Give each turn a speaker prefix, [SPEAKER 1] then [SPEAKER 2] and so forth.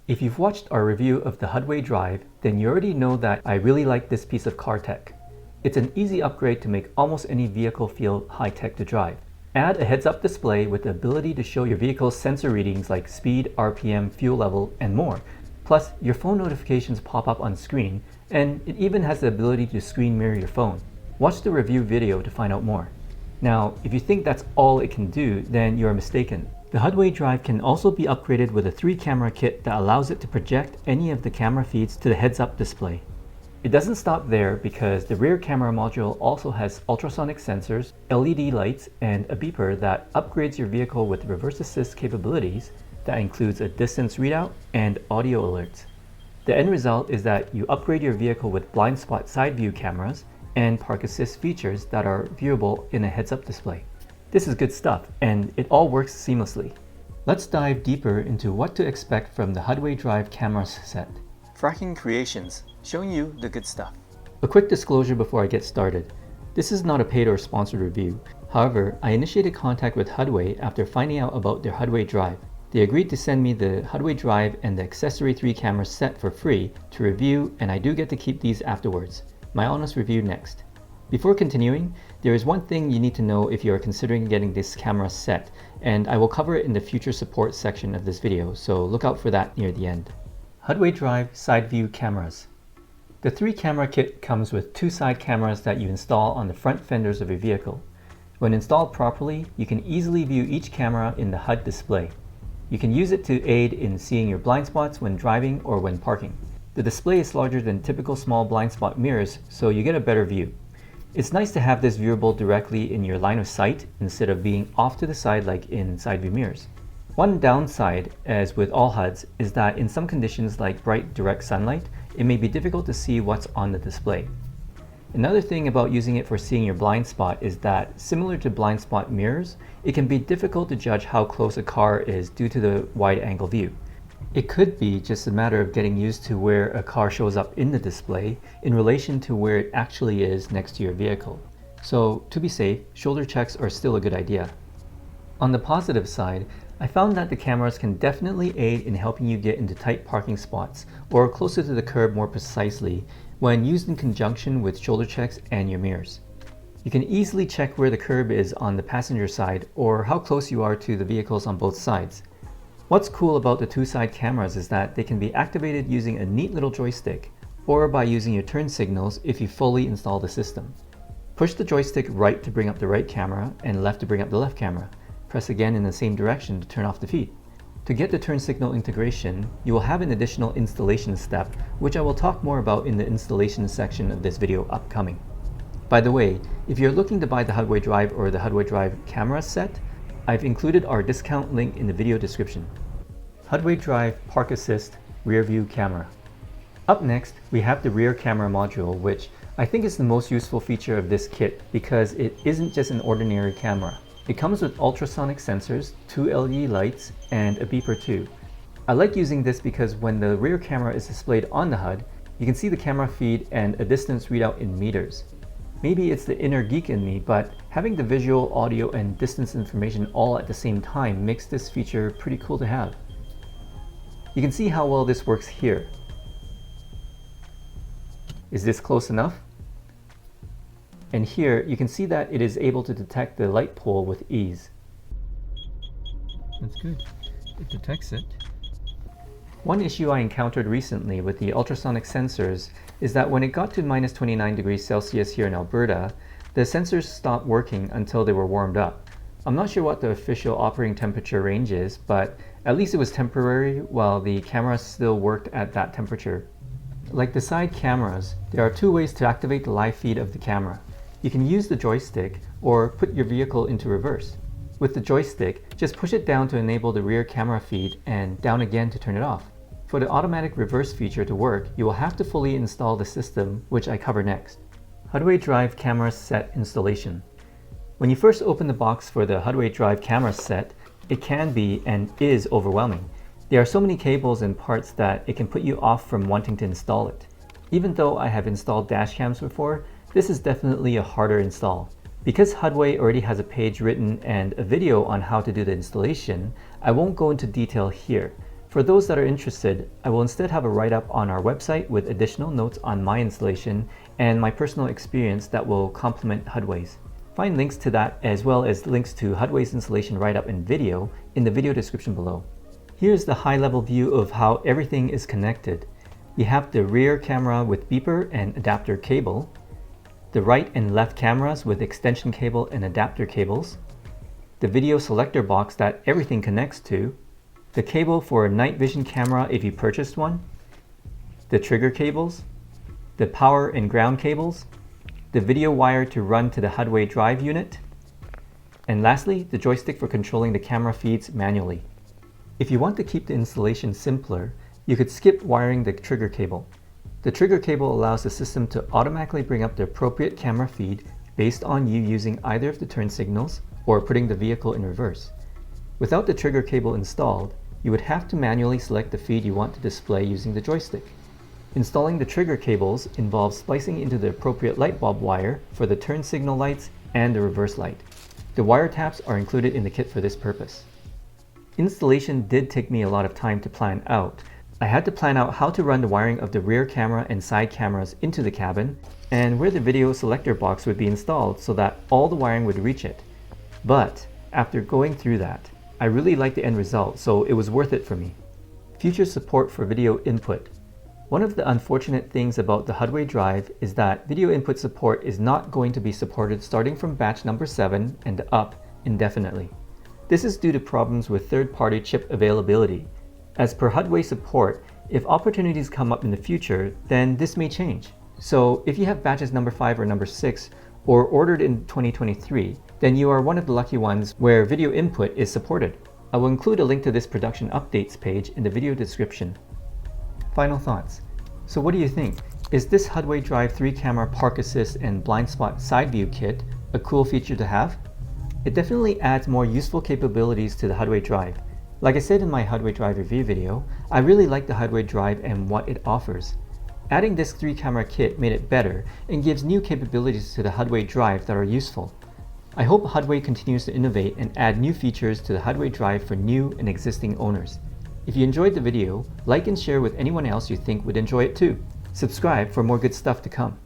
[SPEAKER 1] If you've watched our review of the Hudway Drive, then you already know that I really like this piece of car tech. It's an easy upgrade to make almost any vehicle feel high-tech to drive. Add a heads-up display with the ability to show your vehicle's sensor readings like speed, RPM, fuel level, and more. Plus, your phone notifications pop up on screen, and it even has the ability to screen mirror your phone. Watch the review video to find out more. Now, if you think that's all it can do, then you're mistaken. The Hudway Drive can also be upgraded with a 3-camera kit that allows it to project any of the camera feeds to the heads-up display. It doesn't stop there because the rear camera module also has ultrasonic sensors, LED lights, and a beeper that upgrades your vehicle with reverse assist capabilities that includes a distance readout and audio alerts. The end result is that you upgrade your vehicle with blind spot side view cameras and park assist features that are viewable in a heads-up display. This is good stuff, and it all works seamlessly. Let's dive deeper into what to expect from the Hudway Drive camera set. Fracking Creations, showing you the good stuff. A quick disclosure before I get started. This is not a paid or sponsored review. However, I initiated contact with Hudway after finding out about their Hudway Drive. They agreed to send me the Hudway Drive and the accessory 3-camera set for free to review, and I do get to keep these afterwards. My honest review next. Before continuing, there is one thing you need to know if you are considering getting this camera set, and I will cover it in the future support section of this video, so look out for that near the end. Hudway Drive Side View Cameras. The 3-camera kit comes with 2 side cameras that you install on the front fenders of your vehicle. When installed properly, you can easily view each camera in the HUD display. You can use it to aid in seeing your blind spots when driving or when parking. The display is larger than typical small blind spot mirrors, so you get a better view. It's nice to have this viewable directly in your line of sight instead of being off to the side like in side view mirrors. One downside, as with all HUDs, is that in some conditions like bright direct sunlight, it may be difficult to see what's on the display. Another thing about using it for seeing your blind spot is that, similar to blind spot mirrors, it can be difficult to judge how close a car is due to the wide angle view. It could be just a matter of getting used to where a car shows up in the display in relation to where it actually is next to your vehicle. So, to be safe, shoulder checks are still a good idea. On the positive side, I found that the cameras can definitely aid in helping you get into tight parking spots or closer to the curb more precisely when used in conjunction with shoulder checks and your mirrors. You can easily check where the curb is on the passenger side or how close you are to the vehicles on both sides. What's cool about the 2-side cameras is that they can be activated using a neat little joystick or by using your turn signals if you fully install the system. Push the joystick right to bring up the right camera and left to bring up the left camera. Press again in the same direction to turn off the feed. To get the turn signal integration, you will have an additional installation step, which I will talk more about in the installation section of this video upcoming. By the way, if you're looking to buy the Hudway Drive or the Hudway Drive camera set, I've included our discount link in the video description. Hudway Drive Park Assist Rear View Camera. Up next, we have the rear camera module, which I think is the most useful feature of this kit because it isn't just an ordinary camera. It comes with ultrasonic sensors, 2 LED lights, and a beeper too. I like using this because when the rear camera is displayed on the HUD, you can see the camera feed and a distance readout in meters. Maybe it's the inner geek in me, but having the visual, audio, and distance information all at the same time makes this feature pretty cool to have. You can see how well this works here. Is this close enough? And here you can see that it is able to detect the light pole with ease. That's good. It detects it. One issue I encountered recently with the ultrasonic sensors is that when it got to minus 29 degrees Celsius here in Alberta, the sensors stopped working until they were warmed up. I'm not sure what the official operating temperature range is, but at least it was temporary while the camera still worked at that temperature. Like the side cameras, there are 2 ways to activate the live feed of the camera. You can use the joystick or put your vehicle into reverse. With the joystick, just push it down to enable the rear camera feed and down again to turn it off. For the automatic reverse feature to work, you will have to fully install the system, which I cover next. Hudway Drive Camera Set Installation. When you first open the box for the Hudway Drive camera set, it can be and is overwhelming. There are so many cables and parts that it can put you off from wanting to install it. Even though I have installed dash cams before, this is definitely a harder install. Because Hudway already has a page written and a video on how to do the installation, I won't go into detail here. For those that are interested, I will instead have a write-up on our website with additional notes on my installation and my personal experience that will complement Hudway's. Find links to that as well as links to Hudway's installation write-up and video in the video description below. Here's the high-level view of how everything is connected. You have the rear camera with beeper and adapter cable, the right and left cameras with extension cable and adapter cables, the video selector box that everything connects to, the cable for a night vision camera if you purchased one, the trigger cables, the power and ground cables, the video wire to run to the Hudway drive unit, and lastly, the joystick for controlling the camera feeds manually. If you want to keep the installation simpler, you could skip wiring the trigger cable. The trigger cable allows the system to automatically bring up the appropriate camera feed based on you using either of the turn signals or putting the vehicle in reverse. Without the trigger cable installed, you would have to manually select the feed you want to display using the joystick. Installing the trigger cables involves splicing into the appropriate light bulb wire for the turn signal lights and the reverse light. The wire taps are included in the kit for this purpose. Installation did take me a lot of time to plan out. I had to plan out how to run the wiring of the rear camera and side cameras into the cabin and where the video selector box would be installed so that all the wiring would reach it. But after going through that, I really liked the end result, so it was worth it for me. Future support for video input. One of the unfortunate things about the Hudway Drive is that video input support is not going to be supported starting from batch number 7 and up indefinitely. This is due to problems with third-party chip availability. As per Hudway support, if opportunities come up in the future, then this may change. So if you have batches number 5 or number 6 or ordered in 2023, then you are one of the lucky ones where video input is supported. I will include a link to this production updates page in the video description. Final thoughts. So what do you think? Is this Hudway Drive 3-camera park assist and blind spot side view kit a cool feature to have? It definitely adds more useful capabilities to the Hudway Drive. Like I said in my Hudway Drive review video, I really like the Hudway Drive and what it offers. Adding this 3-camera kit made it better and gives new capabilities to the Hudway Drive that are useful. I hope Hudway continues to innovate and add new features to the Hudway Drive for new and existing owners. If you enjoyed the video, like and share with anyone else you think would enjoy it too. Subscribe for more good stuff to come.